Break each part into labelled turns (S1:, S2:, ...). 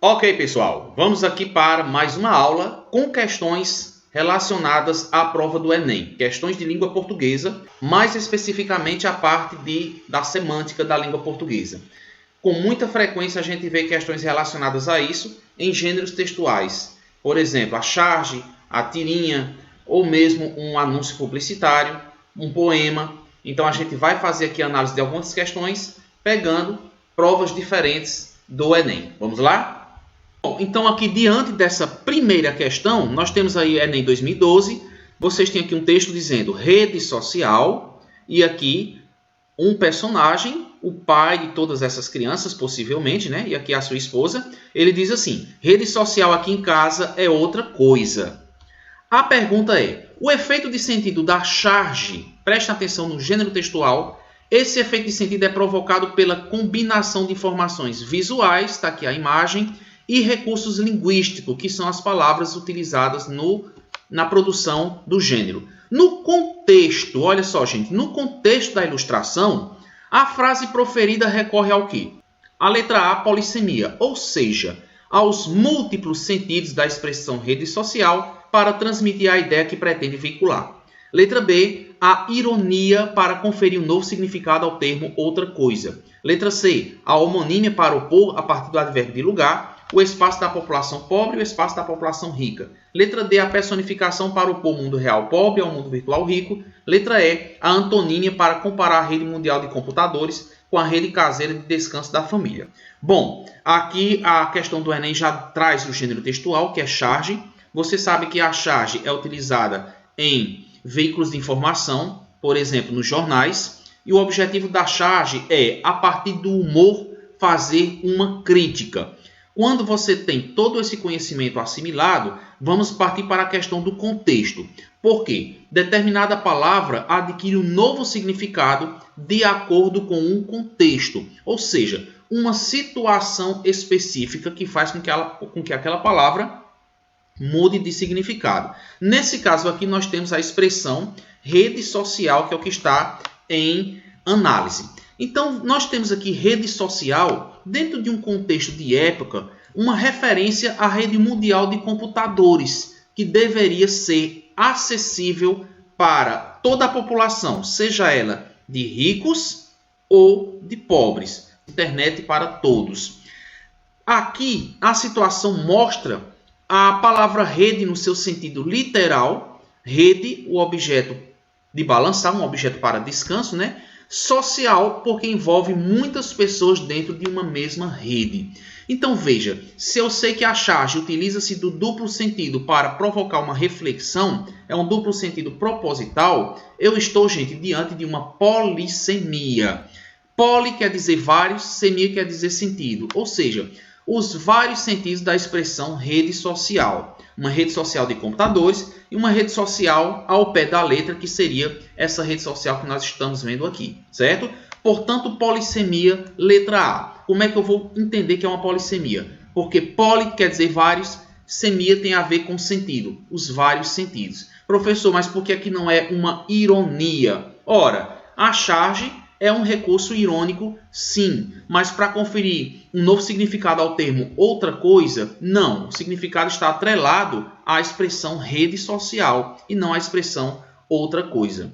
S1: Ok, pessoal, vamos aqui para mais uma aula com questões relacionadas à prova do Enem. Questões de língua portuguesa, mais especificamente a parte da semântica da língua portuguesa. Com muita frequência a gente vê questões relacionadas a isso em gêneros textuais. Por exemplo, a charge, a tirinha, ou mesmo um anúncio publicitário, um poema. Então a gente vai fazer aqui a análise de algumas questões, pegando provas diferentes do Enem. Vamos lá? Bom, então aqui diante dessa primeira questão, nós temos aí Enem 2012, vocês têm aqui um texto dizendo rede social, e aqui um personagem, o pai de todas essas crianças, possivelmente, né? E aqui a sua esposa, ele diz assim, rede social aqui em casa é outra coisa. A pergunta é, o efeito de sentido da charge, preste atenção no gênero textual, esse efeito de sentido é provocado pela combinação de informações visuais, está aqui a imagem, e recursos linguísticos, que são as palavras utilizadas na produção do gênero. No contexto, olha só, gente, no contexto da ilustração, a frase proferida recorre ao quê? A letra A, polissemia, ou seja, aos múltiplos sentidos da expressão rede social para transmitir a ideia que pretende veicular. Letra B, a ironia para conferir um novo significado ao termo outra coisa. Letra C, a homonímia para opor, a partir do advérbio de lugar, o espaço da população pobre e o espaço da população rica. Letra D, a personificação para opor o mundo real pobre ao mundo virtual rico. Letra E, a antonímia para comparar a rede mundial de computadores com a rede caseira de descanso da família. Bom, aqui a questão do Enem já traz o gênero textual, que é charge. Você sabe que a charge é utilizada em veículos de informação, por exemplo, nos jornais. E o objetivo da charge é, a partir do humor, fazer uma crítica. Quando você tem todo esse conhecimento assimilado, vamos partir para a questão do contexto. Por quê? Determinada palavra adquire um novo significado de acordo com um contexto, ou seja, uma situação específica que faz com que aquela palavra mude de significado. Nesse caso aqui nós temos a expressão rede social, que é o que está em análise. Então, nós temos aqui rede social, dentro de um contexto de época, uma referência à rede mundial de computadores, que deveria ser acessível para toda a população, seja ela de ricos ou de pobres. Internet para todos. Aqui, a situação mostra a palavra rede no seu sentido literal. Rede, o objeto de balançar, um objeto para descanso, né? Social, porque envolve muitas pessoas dentro de uma mesma rede. Então veja, se eu sei que a charge utiliza-se do duplo sentido para provocar uma reflexão, é um duplo sentido proposital, eu estou, gente, diante de uma polissemia. Poli quer dizer vários, semia quer dizer sentido, ou seja, os vários sentidos da expressão rede social. Uma rede social de computadores e uma rede social ao pé da letra, que seria essa rede social que nós estamos vendo aqui, certo? Portanto, polissemia, letra A. Como é que eu vou entender que é uma polissemia? Porque poli quer dizer vários, semia tem a ver com sentido, os vários sentidos. Professor, mas por que aqui não é uma ironia? Ora, a charge é um recurso irônico, sim, mas para conferir um novo significado ao termo outra coisa, não. O significado está atrelado à expressão rede social e não à expressão outra coisa.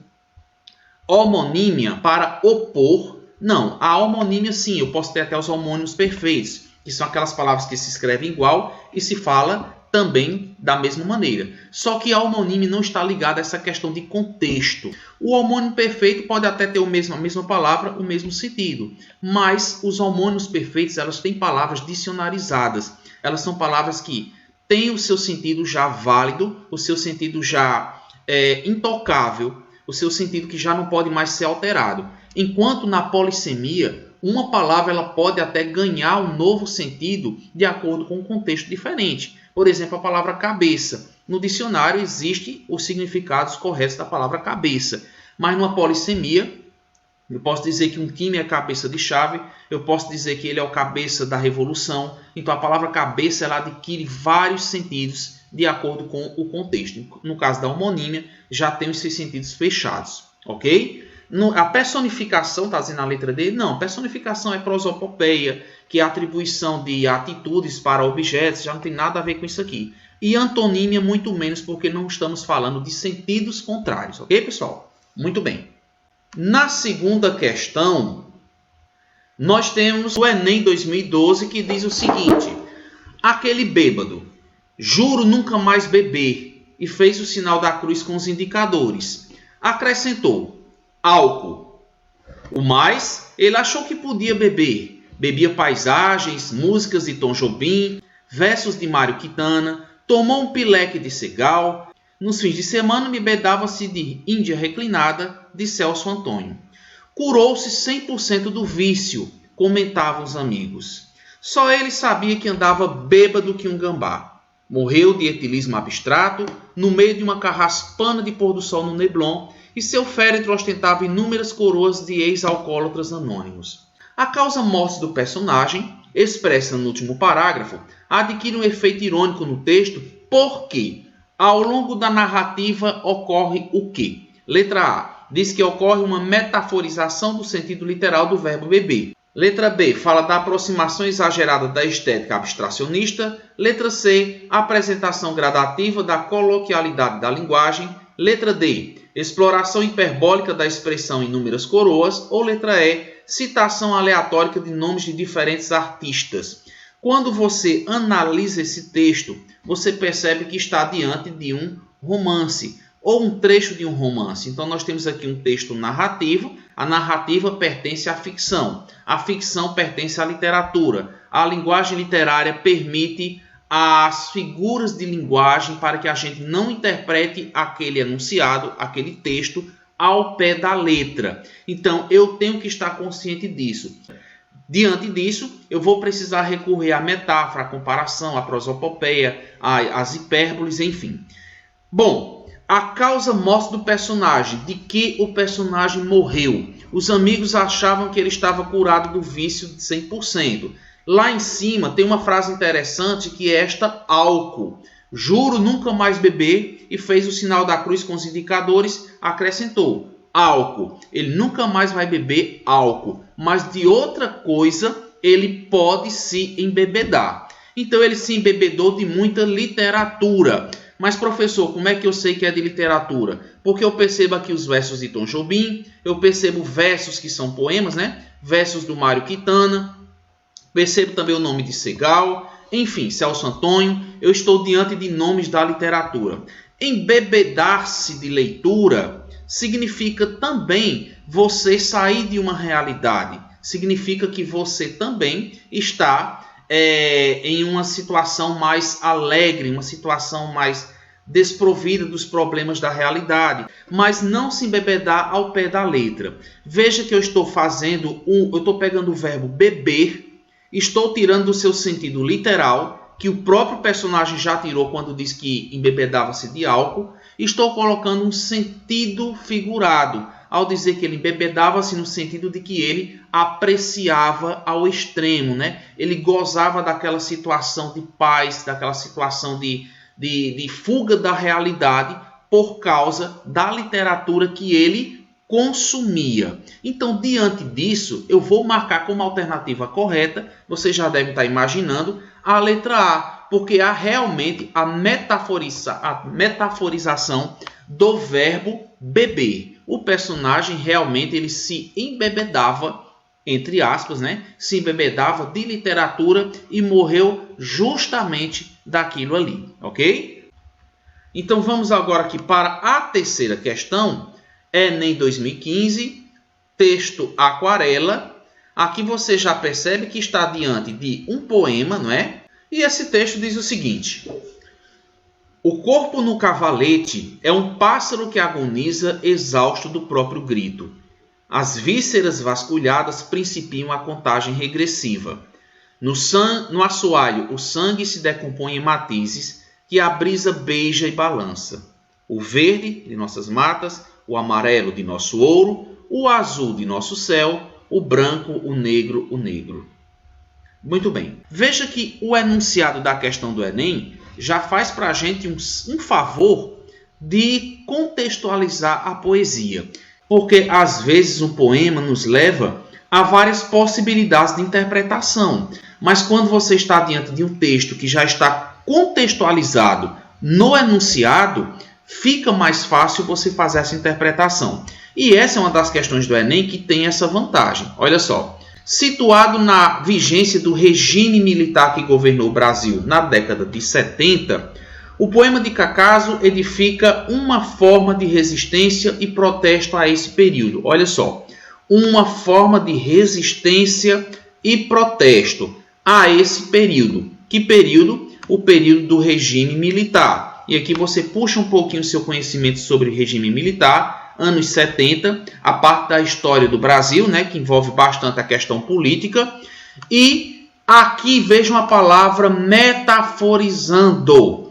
S1: Homonímia para opor, não. A homonímia, sim, eu posso ter até os homônimos perfeitos, que são aquelas palavras que se escrevem igual e se fala também da mesma maneira. Só que a homonímia não está ligada a essa questão de contexto. O homônimo perfeito pode até ter a mesma palavra, o mesmo sentido. Mas os homônimos perfeitos, elas têm palavras dicionarizadas. Elas são palavras que têm o seu sentido já válido, o seu sentido já intocável, o seu sentido que já não pode mais ser alterado. Enquanto na polissemia, uma palavra ela pode até ganhar um novo sentido de acordo com um contexto diferente. Por exemplo, a palavra cabeça. No dicionário existem os significados corretos da palavra cabeça. Mas numa polissemia, eu posso dizer que um time é cabeça de chave, eu posso dizer que ele é o cabeça da revolução. Então a palavra cabeça ela adquire vários sentidos de acordo com o contexto. No caso da homonímia, já tem os seus sentidos fechados. Ok? A personificação, está dizendo na letra D? Não, personificação é prosopopeia, que é atribuição de atitudes para objetos, já não tem nada a ver com isso aqui. E antonímia muito menos, porque não estamos falando de sentidos contrários, ok, pessoal? Muito bem. Na segunda questão, nós temos o Enem 2012, que diz o seguinte: aquele bêbado, juro nunca mais beber, e fez o sinal da cruz com os indicadores. Acrescentou álcool. O mais, ele achou que podia beber. Bebia paisagens, músicas de Tom Jobim, versos de Mário Quintana, tomou um pileque de Segal. Nos fins de semana, me bedava-se de Índia Reclinada, de Celso Antônio. Curou-se 100% do vício, comentavam os amigos. Só ele sabia que andava bêbado que um gambá. Morreu de etilismo abstrato, no meio de uma carraspana de pôr do sol no Neblon, e seu féretro ostentava inúmeras coroas de ex-alcoólatras anônimos. A causa-morte do personagem, expressa no último parágrafo, adquire um efeito irônico no texto porque, ao longo da narrativa, ocorre o quê? Letra A. Diz que ocorre uma metaforização do sentido literal do verbo beber. Letra B. Fala da aproximação exagerada da estética abstracionista. Letra C. Apresentação gradativa da coloquialidade da linguagem. Letra D. Exploração hiperbólica da expressão inúmeras coroas. Ou letra E. Citação aleatória de nomes de diferentes artistas. Quando você analisa esse texto, você percebe que está diante de um romance ou um trecho de um romance. Então nós temos aqui um texto narrativo. A narrativa pertence à ficção. A ficção pertence à literatura. A linguagem literária permite as figuras de linguagem para que a gente não interprete aquele enunciado, aquele texto, ao pé da letra. Então eu tenho que estar consciente disso. Diante disso, eu vou precisar recorrer à metáfora, à comparação, à prosopopeia, às hipérboles, enfim. Bom, a causa-morte do personagem, de que o personagem morreu. Os amigos achavam que ele estava curado do vício de 100%. Lá em cima tem uma frase interessante que é esta: álcool. Juro nunca mais beber, e fez o sinal da cruz com os indicadores, acrescentou álcool. Ele nunca mais vai beber álcool, mas de outra coisa ele pode se embebedar. Então ele se embebedou de muita literatura. Mas professor, como é que eu sei que é de literatura? Porque eu percebo aqui os versos de Tom Jobim, eu percebo versos que são poemas, né? Versos do Mário Quintana, percebo também o nome de Segal, enfim, Celso Antônio. Eu estou diante de nomes da literatura. Embebedar-se de leitura significa também você sair de uma realidade. Significa que você também está em uma situação mais alegre, uma situação mais desprovida dos problemas da realidade, mas não se embebedar ao pé da letra. Veja que eu estou pegando o verbo beber, estou tirando do seu sentido literal, que o próprio personagem já tirou quando diz que embebedava-se de álcool, estou colocando um sentido figurado, ao dizer que ele embebedava-se no sentido de que ele apreciava ao extremo, né? Ele gozava daquela situação de paz, daquela situação de fuga da realidade por causa da literatura que ele consumia. Então, diante disso, eu vou marcar como alternativa correta, você já deve estar imaginando, a letra A, porque há realmente a metaforização do verbo beber. O personagem realmente ele se embebedava, entre aspas, né? Se embebedava de literatura e morreu justamente daquilo ali, ok? Então vamos agora aqui para a terceira questão, Enem 2015, texto aquarela. Aqui você já percebe que está diante de um poema, não é? E esse texto diz o seguinte: o corpo no cavalete é um pássaro que agoniza exausto do próprio grito. As vísceras vasculhadas principiam a contagem regressiva. No assoalho, o sangue se decompõe em matizes que a brisa beija e balança. O verde de nossas matas, o amarelo de nosso ouro, o azul de nosso céu, o branco, o negro, o negro. Muito bem. Veja que o enunciado da questão do Enem já faz para a gente um favor de contextualizar a poesia. porque às vezes um poema nos leva a várias possibilidades de interpretação. Mas quando você está diante de um texto que já está contextualizado no enunciado, fica mais fácil você fazer essa interpretação. E essa é uma das questões do Enem que tem essa vantagem. Olha só. Situado na vigência do regime militar que governou o Brasil na década de 70, o poema de Cacaso edifica uma forma de resistência e protesto a esse período. Olha só, uma forma de resistência e protesto a esse período. Que período? O período do regime militar. E aqui você puxa um pouquinho o seu conhecimento sobre regime militar, anos 70, a parte da história do Brasil, né, que envolve bastante a questão política. E aqui vejam a palavra metaforizando.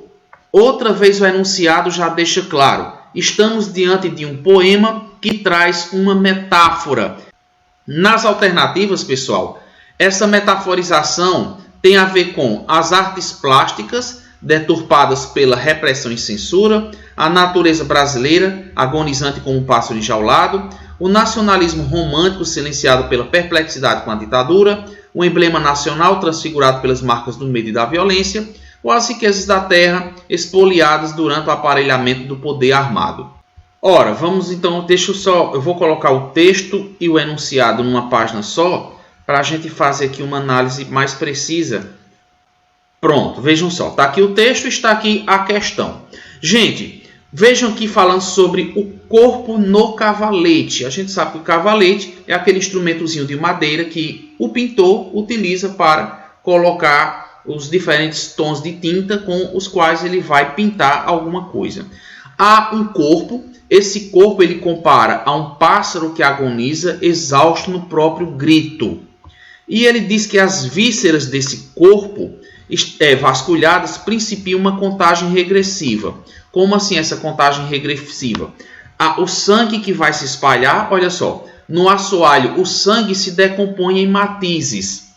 S1: Outra vez o enunciado já deixa claro. Estamos diante de um poema que traz uma metáfora. Nas alternativas, pessoal, essa metaforização tem a ver com as artes plásticas deturpadas pela repressão e censura, a natureza brasileira agonizante como um pássaro enjaulado, o nacionalismo romântico silenciado pela perplexidade com a ditadura, o emblema nacional transfigurado pelas marcas do medo e da violência, ou as riquezas da terra expoliadas durante o aparelhamento do poder armado. Ora, vamos então, eu vou colocar o texto e o enunciado numa página só, para a gente fazer aqui uma análise mais precisa. Pronto, vejam só, está aqui o texto, está aqui a questão. Gente, vejam aqui falando sobre o corpo no cavalete. A gente sabe que o cavalete é aquele instrumentozinho de madeira que o pintor utiliza para colocar os diferentes tons de tinta com os quais ele vai pintar alguma coisa. Há um corpo, esse corpo ele compara a um pássaro que agoniza exausto no próprio grito. E ele diz que as vísceras desse corpo vasculhadas principiam uma contagem regressiva. Como assim essa contagem regressiva? O sangue que vai se espalhar, olha só, no assoalho o sangue se decompõe em matizes.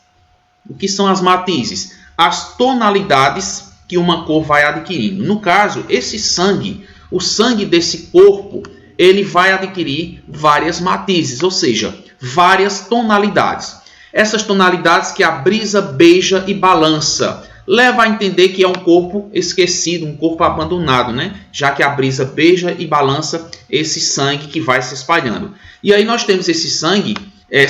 S1: O que são as matizes? As tonalidades que uma cor vai adquirindo. No caso, esse sangue, o sangue desse corpo, ele vai adquirir várias matizes, ou seja, várias tonalidades. Essas tonalidades que a brisa beija e balança, leva a entender que é um corpo esquecido, um corpo abandonado, né? Já que a brisa beija e balança esse sangue que vai se espalhando. E aí nós temos esse sangue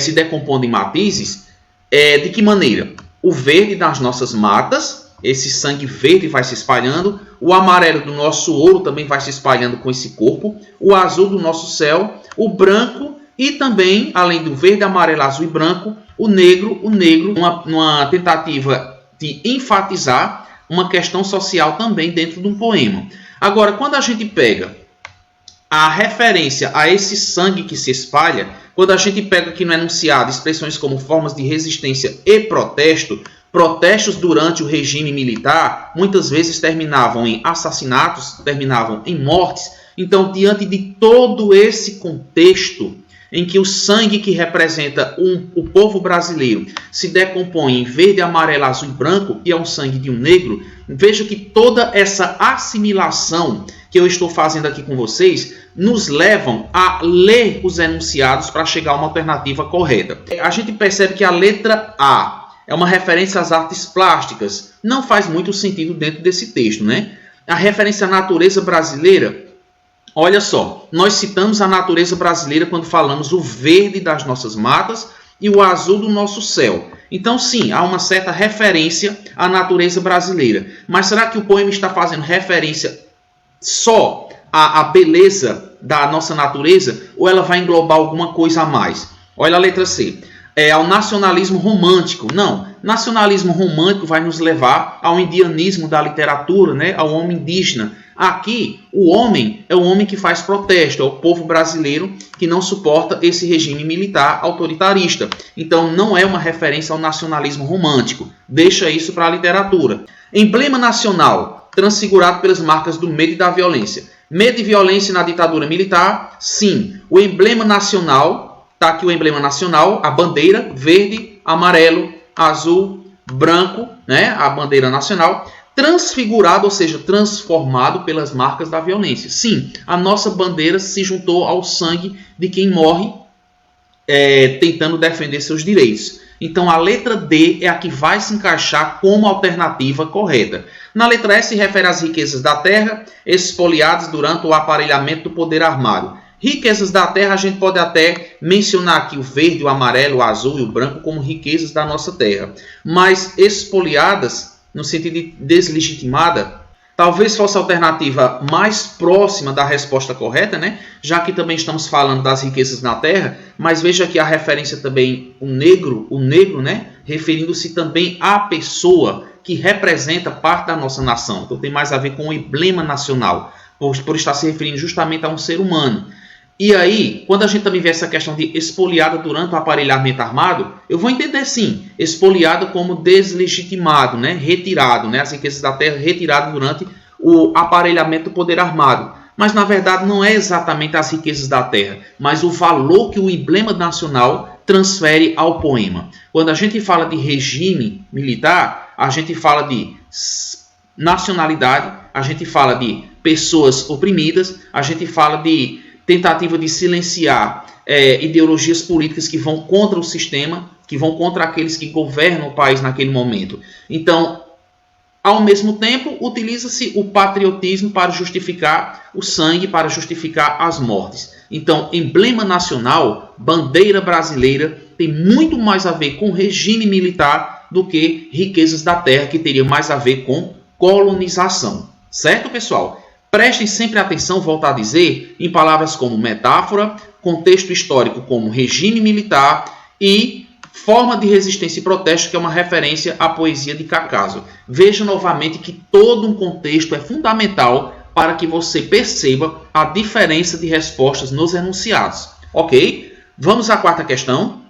S1: se decompondo em matizes, de que maneira? O verde das nossas matas, esse sangue verde vai se espalhando, o amarelo do nosso ouro também vai se espalhando com esse corpo, o azul do nosso céu, o branco e também, além do verde, amarelo, azul e branco, o negro, numa tentativa de enfatizar uma questão social também dentro de um poema. Agora, quando a gente pega a referência a esse sangue que se espalha, quando a gente pega aqui no enunciado expressões como formas de resistência e protesto, protestos durante o regime militar muitas vezes terminavam em assassinatos, terminavam em mortes. Então, diante de todo esse contexto, em que o sangue que representa o povo brasileiro se decompõe em verde, amarelo, azul e branco, e é um sangue de um negro, veja que toda essa assimilação que eu estou fazendo aqui com vocês nos levam a ler os enunciados para chegar a uma alternativa correta. A gente percebe que a letra A é uma referência às artes plásticas. Não faz muito sentido dentro desse texto, né? A referência à natureza brasileira. Olha só, nós citamos a natureza brasileira quando falamos o verde das nossas matas e o azul do nosso céu. Então, sim, há uma certa referência à natureza brasileira. Mas será que o poema está fazendo referência só à beleza da nossa natureza? Ou ela vai englobar alguma coisa a mais? Olha a letra C. Ao nacionalismo romântico. Não, nacionalismo romântico vai nos levar ao indianismo da literatura, né? Ao homem indígena. Aqui, o homem é o homem que faz protesto, é o povo brasileiro que não suporta esse regime militar autoritarista. Então, não é uma referência ao nacionalismo romântico. Deixa isso para a literatura. Emblema nacional, transfigurado pelas marcas do medo e da violência. Medo e violência na ditadura militar? Sim. O emblema nacional, está aqui o emblema nacional, a bandeira verde, amarelo, azul, branco, né? A bandeira nacional, transfigurado, ou seja, transformado pelas marcas da violência. Sim, a nossa bandeira se juntou ao sangue de quem morre tentando defender seus direitos. Então a letra D é a que vai se encaixar como alternativa correta. Na letra E se refere às riquezas da terra expoliadas durante o aparelhamento do poder armado. Riquezas da terra, a gente pode até mencionar aqui o verde, o amarelo, o azul e o branco como riquezas da nossa terra. Mas expoliadas, no sentido de deslegitimada, talvez fosse a alternativa mais próxima da resposta correta, né? Já que também estamos falando das riquezas na terra, mas veja aqui a referência também, o negro, né? Referindo-se também à pessoa que representa parte da nossa nação. Então tem mais a ver com o emblema nacional, por estar se referindo justamente a um ser humano. E aí, quando a gente também vê essa questão de expoliada durante o aparelhamento armado, eu vou entender sim, expoliado como deslegitimado, né? Retirado, né? As riquezas da terra retiradas durante o aparelhamento do poder armado. Mas na verdade não é exatamente as riquezas da terra, mas o valor que o emblema nacional transfere ao poema. Quando a gente fala de regime militar, a gente fala de nacionalidade, a gente fala de pessoas oprimidas, a gente fala de tentativa de silenciar ideologias políticas que vão contra o sistema, que vão contra aqueles que governam o país naquele momento. Então, ao mesmo tempo, utiliza-se o patriotismo para justificar o sangue, para justificar as mortes. Então, emblema nacional, bandeira brasileira, tem muito mais a ver com regime militar do que riquezas da terra, que teria mais a ver com colonização. Certo, pessoal? Prestem sempre atenção, volto a dizer, em palavras como metáfora, contexto histórico como regime militar e forma de resistência e protesto, que é uma referência à poesia de Cacaso. Veja novamente que todo um contexto é fundamental para que você perceba a diferença de respostas nos enunciados. Ok? Vamos à quarta questão.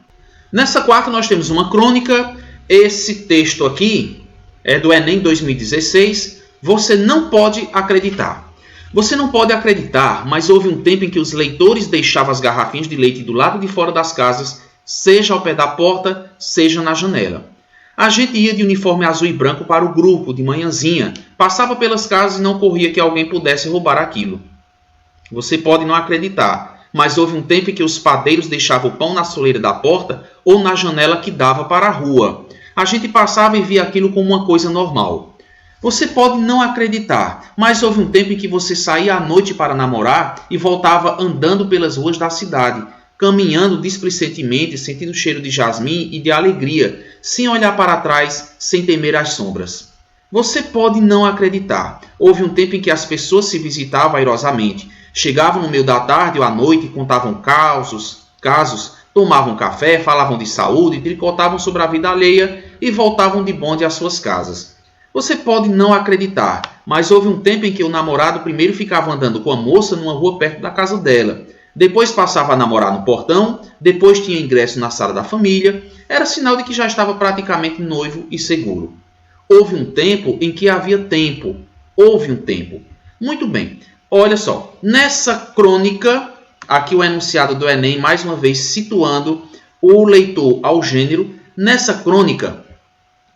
S1: Nessa quarta nós temos uma crônica. Esse texto aqui é do Enem 2016. Você não pode acreditar. Você não pode acreditar, mas houve um tempo em que os leitores deixavam as garrafinhas de leite do lado de fora das casas, seja ao pé da porta, seja na janela. A gente ia de uniforme azul e branco para o grupo, de manhãzinha, passava pelas casas e não corria que alguém pudesse roubar aquilo. Você pode não acreditar, mas houve um tempo em que os padeiros deixavam o pão na soleira da porta ou na janela que dava para a rua. A gente passava e via aquilo como uma coisa normal. Você pode não acreditar, mas houve um tempo em que você saía à noite para namorar e voltava andando pelas ruas da cidade, caminhando displicentemente, sentindo o cheiro de jasmim e de alegria, sem olhar para trás, sem temer as sombras. Você pode não acreditar. Houve um tempo em que as pessoas se visitavam airosamente, chegavam no meio da tarde ou à noite e contavam casos, tomavam café, falavam de saúde, tricotavam sobre a vida alheia e voltavam de bonde às suas casas. Você pode não acreditar, mas houve um tempo em que o namorado primeiro ficava andando com a moça numa rua perto da casa dela. Depois passava a namorar no portão, depois tinha ingresso na sala da família. Era sinal de que já estava praticamente noivo e seguro. Houve um tempo em que havia tempo. Houve um tempo. Muito bem. Olha só. Nessa crônica, aqui o enunciado do Enem, mais uma vez situando o leitor ao gênero. Nessa crônica,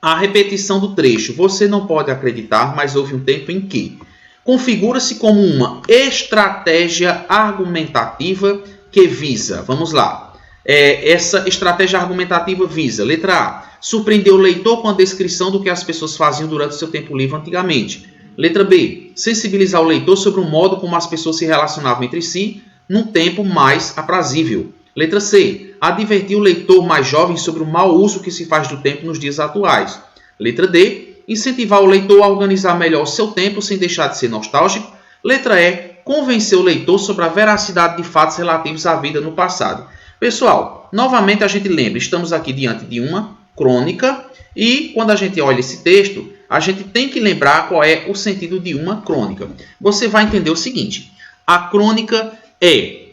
S1: a repetição do trecho. Você não pode acreditar, mas houve um tempo em que. Configura-se como uma estratégia argumentativa que visa, vamos lá, essa estratégia argumentativa visa, letra A, surpreender o leitor com a descrição do que as pessoas faziam durante seu tempo livre antigamente. Letra B, sensibilizar o leitor sobre o modo como as pessoas se relacionavam entre si num tempo mais aprazível. Letra C, advertir o leitor mais jovem sobre o mau uso que se faz do tempo nos dias atuais. Letra D, incentivar o leitor a organizar melhor o seu tempo sem deixar de ser nostálgico. Letra E, convencer o leitor sobre a veracidade de fatos relativos à vida no passado. Pessoal, novamente a gente lembra, estamos aqui diante de uma crônica e quando a gente olha esse texto, a gente tem que lembrar qual é o sentido de uma crônica. Você vai entender o seguinte, a crônica é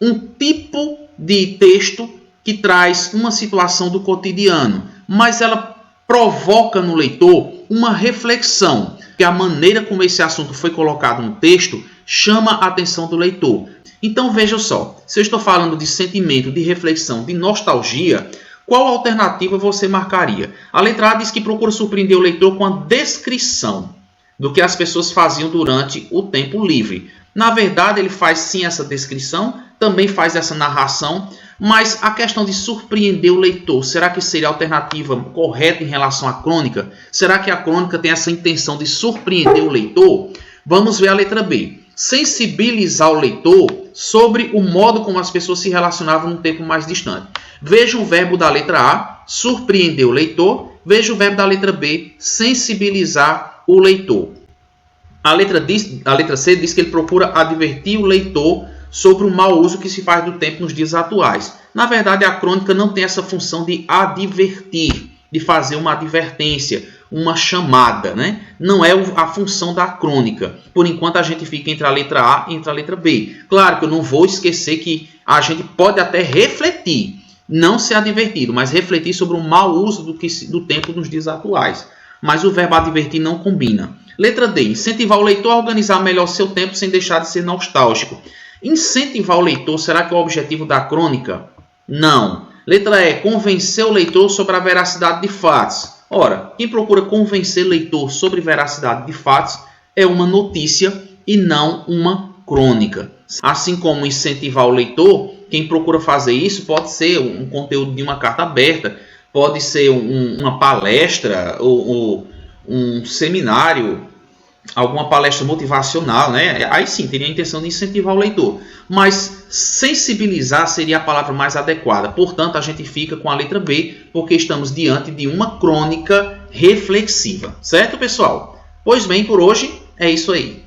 S1: um tipo de texto que traz uma situação do cotidiano, mas ela provoca no leitor uma reflexão, que a maneira como esse assunto foi colocado no texto chama a atenção do leitor. Então veja só, se eu estou falando de sentimento, de reflexão, de nostalgia, qual alternativa você marcaria? A letra A diz que procura surpreender o leitor com a descrição. do que as pessoas faziam durante o tempo livre. Na verdade, ele faz sim essa descrição, também faz essa narração, mas a questão de surpreender o leitor, será que seria a alternativa correta em relação à crônica? Será que a crônica tem essa intenção de surpreender o leitor? Vamos ver a letra B. Sensibilizar o leitor sobre o modo como as pessoas se relacionavam num tempo mais distante. Veja o verbo da letra A, surpreender o leitor. Veja o verbo da letra B, sensibilizar o leitor. A letra C diz que ele procura advertir o leitor sobre o mau uso que se faz do tempo nos dias atuais. Na verdade, a crônica não tem essa função de advertir, de fazer uma advertência, uma chamada, né? Não é a função da crônica. Por enquanto, a gente fica entre a letra A e entre a letra B. Claro que eu não vou esquecer que a gente pode até refletir, não ser advertido, mas refletir sobre o mau uso do tempo nos dias atuais. Mas o verbo advertir não combina. Letra D. Incentivar o leitor a organizar melhor seu tempo sem deixar de ser nostálgico. Incentivar o leitor, será que é o objetivo da crônica? Não. Letra E. Convencer o leitor sobre a veracidade de fatos. Ora, quem procura convencer o leitor sobre veracidade de fatos é uma notícia e não uma crônica. Assim como incentivar o leitor, quem procura fazer isso pode ser um conteúdo de uma carta aberta, pode ser uma palestra ou um seminário, alguma palestra motivacional, né? Aí sim, teria a intenção de incentivar o leitor. Mas sensibilizar seria a palavra mais adequada. Portanto, a gente fica com a letra B, porque estamos diante de uma crônica reflexiva. Certo, pessoal? Pois bem, por hoje é isso aí.